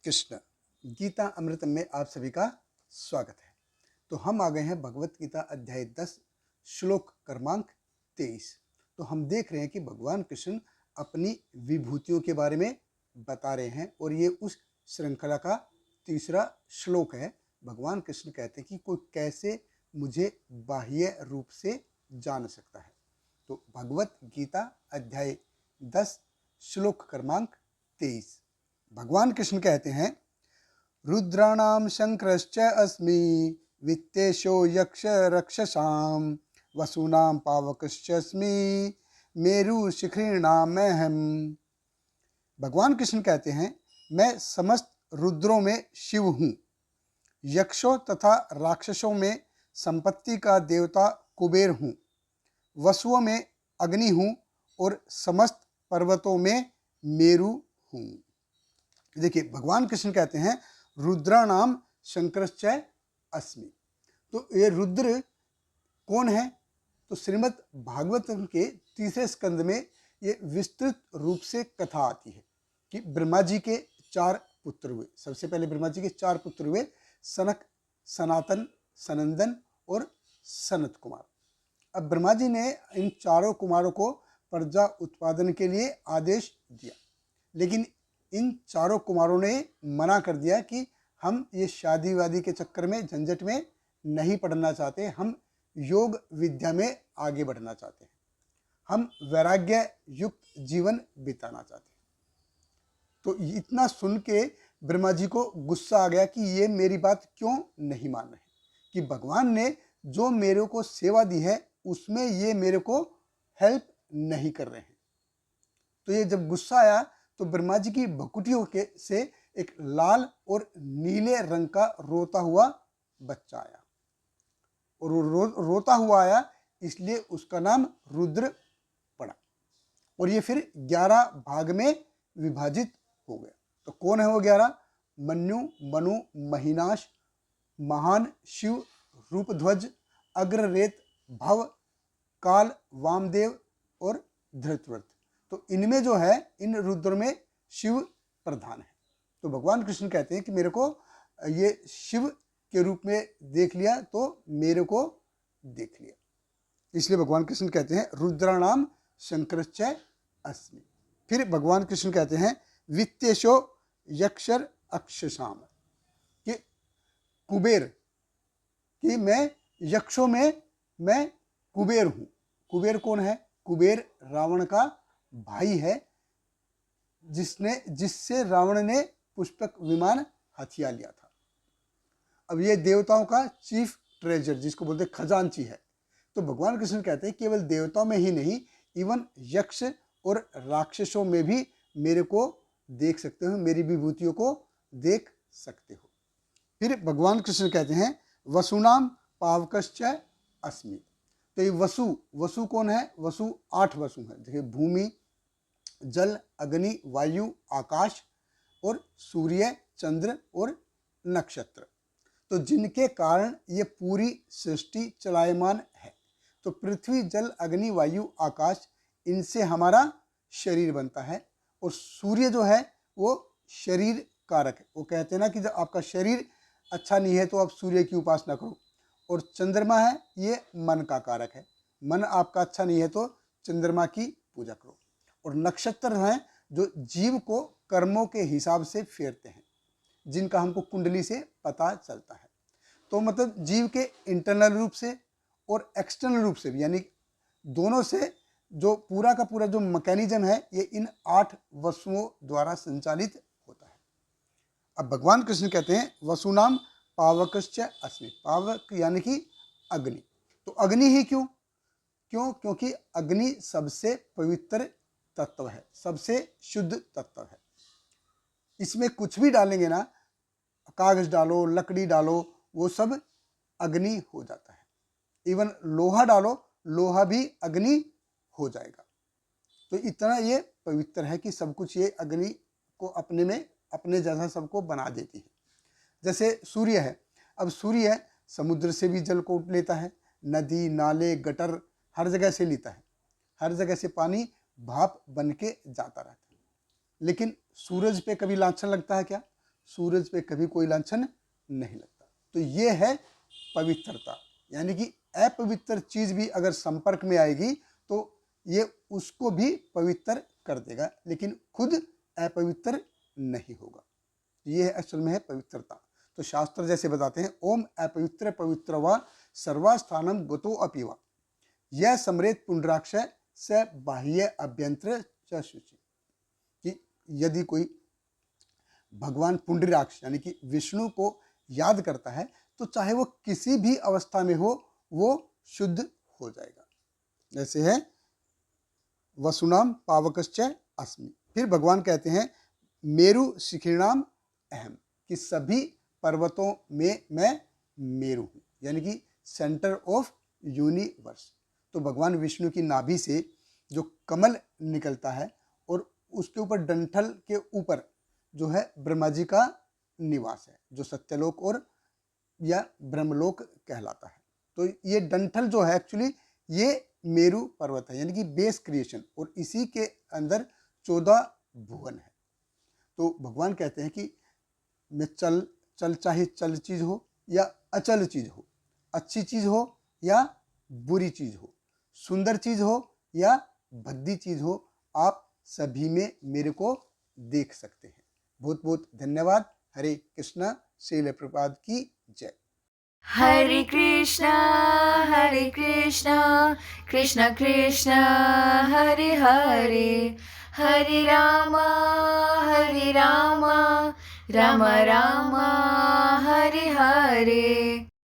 कृष्ण। गीता अमृतम में आप सभी का स्वागत है। तो हम आ गए हैं भगवत गीता अध्याय 10 श्लोक क्रमांक 23। तो हम देख रहे हैं कि भगवान कृष्ण अपनी विभूतियों के बारे में बता रहे हैं और ये उस श्रृंखला का तीसरा श्लोक है। भगवान कृष्ण कहते हैं कि कोई कैसे मुझे बाह्य रूप से जान सकता है। तो भगवत गीता अध्याय 10 श्लोक क्रमांक 23 भगवान कृष्ण कहते हैं, रुद्राणाम शंकरश्च अस्मि वित्तेशो यक्ष रक्षसाम वसूनाम पावकश्च अस्मि मेरु शिखरीणामहम। भगवान कृष्ण कहते हैं, मैं समस्त रुद्रों में शिव हूँ, यक्षों तथा राक्षसों में संपत्ति का देवता कुबेर हूँ, वसुओं में अग्नि हूँ और समस्त पर्वतों में मेरु हूँ। देखिए, भगवान कृष्ण कहते हैं रुद्राणाम शंकरश्चय अस्मि। तो ये रुद्र कौन है? तो श्रीमद् भागवतम के तीसरे स्कंद में ये विस्तृत रूप से कथा आती है कि ब्रह्मा जी के 4 पुत्र हुए। सबसे पहले ब्रह्मा जी के 4 पुत्र हुए, सनक, सनातन, सनंदन और सनत कुमार। अब ब्रह्मा जी ने इन चारों कुमारों को प्रजा उत्पादन के लिए आदेश दिया, लेकिन इन चारों कुमारों ने मना कर दिया कि हम ये शादी वादी के चक्कर में झंझट में नहीं पढ़ना चाहते, हम योग विद्या में आगे बढ़ना चाहते हैं, हम वैराग्य युक्त जीवन बिताना चाहते हैं। तो इतना सुन के ब्रह्मा जी को गुस्सा आ गया कि ये मेरी बात क्यों नहीं मान रहे, कि भगवान ने जो मेरे को सेवा दी है उसमें ये मेरे को हेल्प नहीं कर रहे हैं। तो ये जब गुस्सा आया तो ब्रह्मा जी की भकुटियों के से एक लाल और नीले रंग का रोता हुआ बच्चा आया, और वो रोता हुआ आया, इसलिए उसका नाम रुद्र पड़ा। और ये फिर 11 भाग में विभाजित हो गया। तो कौन है वो 11? मन्यु, मनु, महिनाश, महान, शिव, रूपध्वज, अग्ररेत, भव, काल, वामदेव और धृतव्रत। तो इनमें जो है, इन रुद्र में शिव प्रधान है। तो भगवान कृष्ण कहते हैं कि मेरे को ये शिव के रूप में देख लिया तो मेरे को देख लिया, इसलिए भगवान कृष्ण कहते हैं रुद्राणाम शंकरश्चय अस्मि। फिर भगवान कृष्ण कहते हैं वित्तेशो यक्षर अक्षसाम, कि कुबेर, कि मैं यक्षों में मैं कुबेर हूँ। कुबेर कौन है? कुबेर रावण का भाई है, जिससे रावण ने पुष्पक विमान हथिया लिया था। अब ये देवताओं का चीफ ट्रेजर, जिसको बोलते खजांची है। तो भगवान कृष्ण कहते हैं केवल देवताओं में ही नहीं, इवन यक्ष और राक्षसों में भी मेरे को देख सकते हो, मेरी विभूतियों को देख सकते हो। फिर भगवान कृष्ण कहते हैं वसुनाम पावकश्च अस्मि। तो ये वसु कौन है? वसु 8 वसु हैं। देखिए, भूमि, जल, अग्नि, वायु, आकाश और सूर्य, चंद्र और नक्षत्र। तो जिनके कारण ये पूरी सृष्टि चलायमान है। तो पृथ्वी, जल, अग्नि, वायु, आकाश, इनसे हमारा शरीर बनता है। और सूर्य जो है वो शरीर कारक है। वो कहते हैं ना कि जब आपका शरीर अच्छा नहीं है तो आप सूर्य की उपासना करो। और चंद्रमा है, ये मन का कारक है। मन आपका अच्छा नहीं है तो चंद्रमा की पूजा करो। और नक्षत्र हैं जो जीव को कर्मों के हिसाब से फेरते हैं, जिनका हमको कुंडली से पता चलता है। तो मतलब जीव के इंटरनल रूप से और एक्सटर्नल रूप से भी, यानी दोनों से जो पूरा का पूरा जो मैकेनिज्म है, ये इन 8 वसुओं द्वारा संचालित होता है। अब भगवान कृष्ण कहते हैं वसुनाम पावकश्च अस्मि। पावक यानी कि अग्नि। तो अग्नि ही क्यों? क्योंकि अग्नि सबसे पवित्र तत्व है, सबसे शुद्ध तत्व है। इसमें कुछ भी डालेंगे ना, कागज डालो, लकड़ी डालो, वो सब अग्नि हो जाता है। इवन लोहा डालो, लोहा भी अग्नि हो जाएगा। तो इतना ये पवित्र है कि सब कुछ ये अग्नि को अपने में अपने जैसा सबको बना देती है। जैसे सूर्य है, अब सूर्य समुद्र से भी जल को लेता है, नदी, नाले, गटर, हर जगह से लेता है। हर जगह से पानी भाप बन के जाता रहता है। लेकिन सूरज पे कभी लाछन लगता है क्या? सूरज पे कभी कोई लांछन नहीं लगता। तो ये है पवित्रता, यानी कि अपवित्र चीज भी अगर संपर्क में आएगी तो ये उसको भी पवित्र कर देगा, लेकिन खुद अपवित्र नहीं होगा। ये है असल में है पवित्रता। तो शास्त्र जैसे बताते हैं, ओम अपवित्र पवित्र व सर्वास्थानम गतो अपिवा यह समरेत पुंडराक्ष स बाह्य अभ्यंतर च शुचि। कि यदि कोई भगवान पुंडराक्ष यानी कि विष्णु को याद करता है तो चाहे वो किसी भी अवस्था में हो वो शुद्ध हो जाएगा। जैसे है वसुनाम पावकश्च अस्मि। फिर भगवान कहते हैं मेरु शिखिणाम अहम, कि सभी पर्वतों में मैं मेरु हूँ, यानी कि सेंटर ऑफ यूनिवर्स। तो भगवान विष्णु की नाभि से जो कमल निकलता है और उसके ऊपर डंठल के ऊपर जो है ब्रह्मा जी का निवास है, जो सत्यलोक और या ब्रह्मलोक कहलाता है। तो ये डंठल जो है एक्चुअली ये मेरु पर्वत है, यानी कि बेस क्रिएशन, और इसी के अंदर 14 भुवन है। तो भगवान कहते हैं कि मैं चल चाहे चल चीज हो या अचल चीज हो, अच्छी चीज हो या बुरी चीज हो, सुंदर चीज हो या भद्दी चीज हो, आप सभी में मेरे को देख सकते हैं। बहुत बहुत धन्यवाद। हरे कृष्णा। श्रील प्रभुपाद की जय। हरे कृष्णा कृष्ण कृष्ण हरे हरे, हरे रामा राम राम हरे हरे।